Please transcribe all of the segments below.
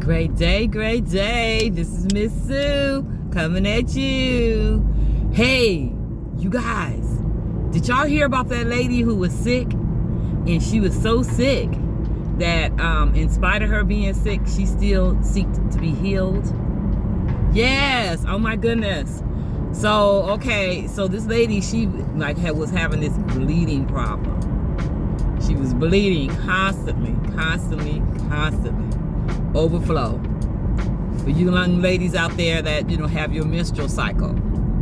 Great day, great day. This is Miss Sue coming at you. Hey, you guys, did y'all hear about that lady who was sick? And she was so sick that in spite of her being sick, she still seeked to be healed. Yes, oh my goodness. So, okay, so this lady, she was having this bleeding problem. She was bleeding constantly. Overflow. For you young ladies out there that, have your menstrual cycle,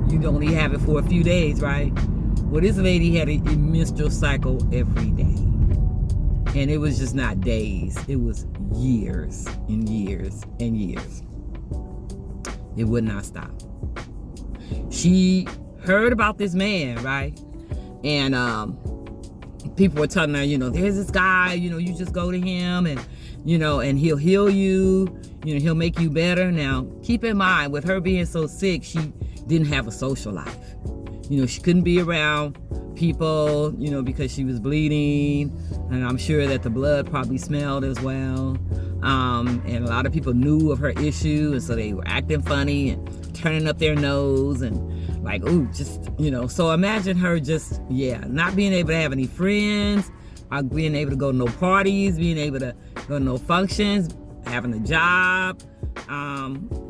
you only have it for a few days, right? Well, this lady had a menstrual cycle every day. And it was just not days. It was years and years and years. It would not stop. She heard about this man, right? And people were telling her, there's this guy, you just go to him and, and he'll heal you, he'll make you better. Now, keep in mind, with her being so sick, she didn't have a social life. She couldn't be around people, because she was bleeding. And I'm sure that the blood probably smelled as well. And a lot of people knew of her issue. And so they were acting funny and turning up their nose and so imagine her just, not being able to have any friends, being able to go to no parties, being able to go to no functions, having a job.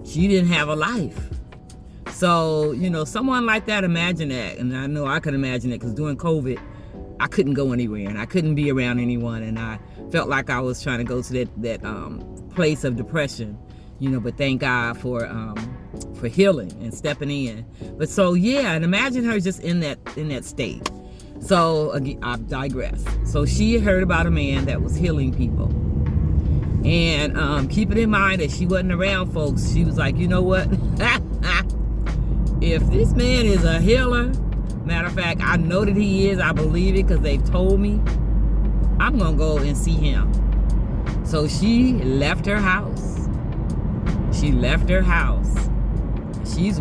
She didn't have a life. So, someone like that, imagine that. And I know I could imagine it because during COVID, I couldn't go anywhere and I couldn't be around anyone. And I felt like I was trying to go to that place of depression, but thank God for healing and stepping in. But so, and imagine her just in that state. So again, I digress. So she heard about a man that was healing people. And keeping in mind that she wasn't around folks, she was like, you know what? If this man is a healer, matter of fact, I know that he is, I believe it because they've told me, I'm going to go and see him. So she left her house. She's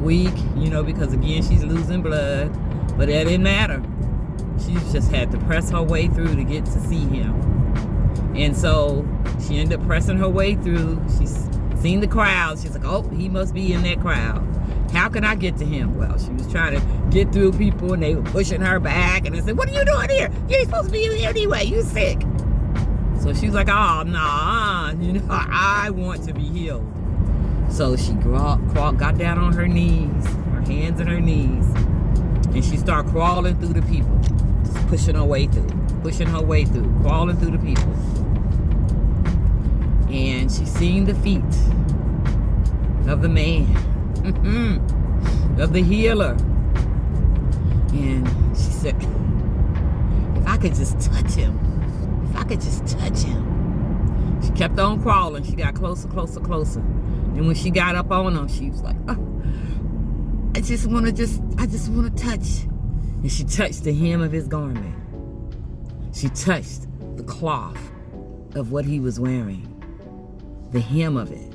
weak, because again, she's losing blood, but that didn't matter. She just had to press her way through to get to see him. And so she ended up pressing her way through. She's seen the crowd. She's like, oh, he must be in that crowd. How can I get to him? Well, she was trying to get through people and they were pushing her back and they said, what are you doing here? You ain't supposed to be here anyway. You sick. So she was like, oh, nah, I want to be healed. So she got down on her knees, her hands and her knees, and she started crawling through the people, just pushing her way through, crawling through the people. And she seen the feet of the man, of the healer. And she said, if I could just touch him. She kept on crawling. She got closer. And when she got up on him, she was like, oh, I just want to touch. And she touched the hem of his garment. She touched the cloth of what he was wearing. The hem of it.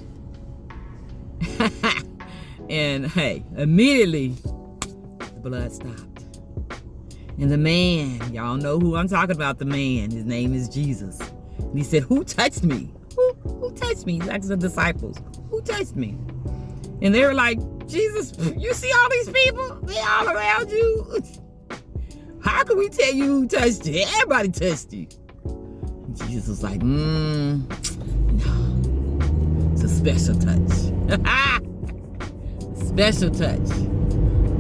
And hey, immediately the blood stopped. And the man, y'all know who I'm talking about, the man, his name is Jesus. And he said, who touched me? Who touched me? He's asking the disciples, who touched me? And they were like, Jesus, you see all these people? They all around you. How can we tell you who touched you? Everybody touched you. And Jesus was like, no. It's a special touch. Special touch.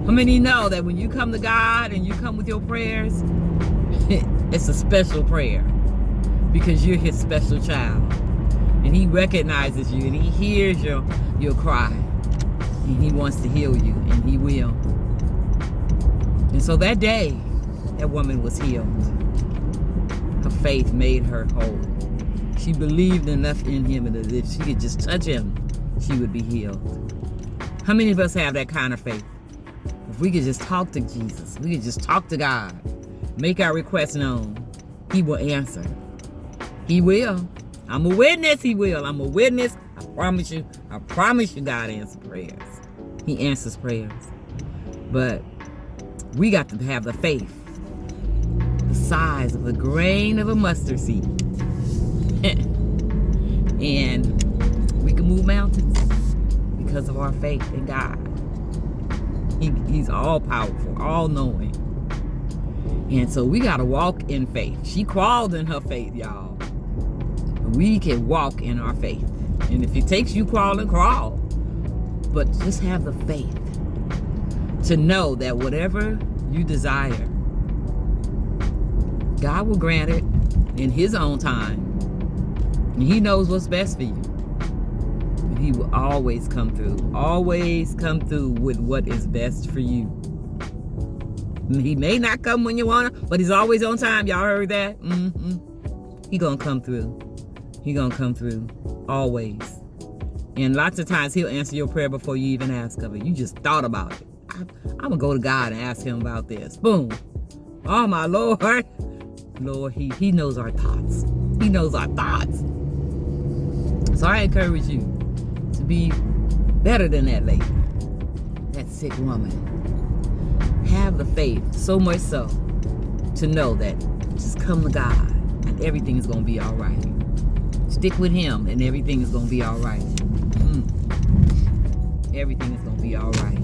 How many know that when you come to God and you come with your prayers, it's a special prayer because you're his special child. And he recognizes you and he hears your cry. And he wants to heal you, and he will. And so that day, that woman was healed. Her faith made her whole. She believed enough in him that if she could just touch him, she would be healed. How many of us have that kind of faith? If we could just talk to Jesus, we could just talk to God, make our requests known, he will answer. He will. I'm a witness, he will. I'm a witness. I promise you, God answers prayers. He answers prayers. But we got to have the faith, the size of a grain of a mustard seed. And we can move move mountains? Because of our faith in God. He's all powerful, all knowing. And so we got to walk in faith. She crawled in her faith, y'all. We can walk in our faith. And if it takes you crawling, crawl. But just have the faith to know that whatever you desire, God will grant it in His own time. And He knows what's best for you. And He will always come through. Always come through with what is best for you. He may not come when you want to, but He's always on time. Y'all heard that? He gonna come through. He gonna come through. Always. And lots of times He'll answer your prayer before you even ask of it. You just thought about it. I'm gonna go to God and ask Him about this. Boom. Oh my Lord. Lord, He knows our thoughts. He knows our thoughts. So I encourage you to be better than that lady, that sick woman. Have the faith, so much so, to know that just come to God and everything is gonna be all right. Stick with Him and everything is gonna be all right. Everything is gonna be all right.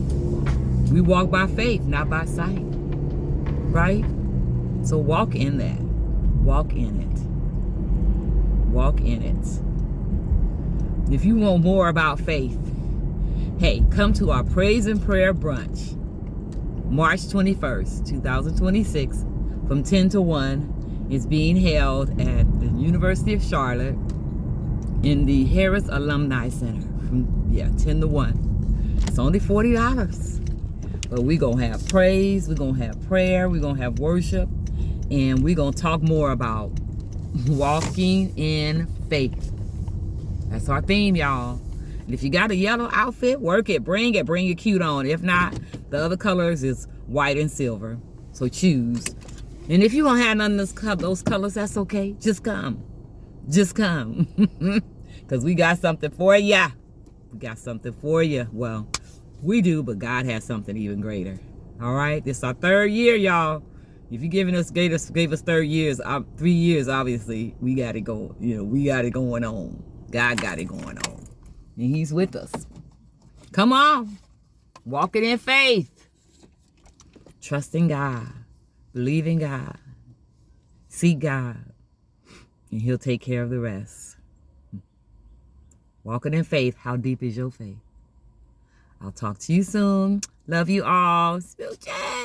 We walk by faith, not by sight. Right? So walk in that. Walk in it. Walk in it. If you want more about faith, hey, come to our Praise and Prayer Brunch, March 21st, 2026, from 10 to 1. It's being held at the University of Charlotte in the Harris Alumni Center from 10 to 1. It's only $40. But we're going to have praise, we're going to have prayer, we're going to have worship, and we're going to talk more about walking in faith. That's our theme, y'all. And if you got a yellow outfit, work it, bring your cute on. If not, the other colors is white and silver. So choose. And if you don't have none of those colors, that's okay. Just come. Just come. Because we got something for you. We got something for you. Well, we do, but God has something even greater. All right? This is our 3rd year, y'all. If you gave us 3 years, 3 years, obviously, we got it going. We got it going on. God got it going on. And He's with us. Come on. Walking in faith. Trusting God. Believing God. Seek God. And He'll take care of the rest. Walking in faith. How deep is your faith? I'll talk to you soon. Love you all. Smooches.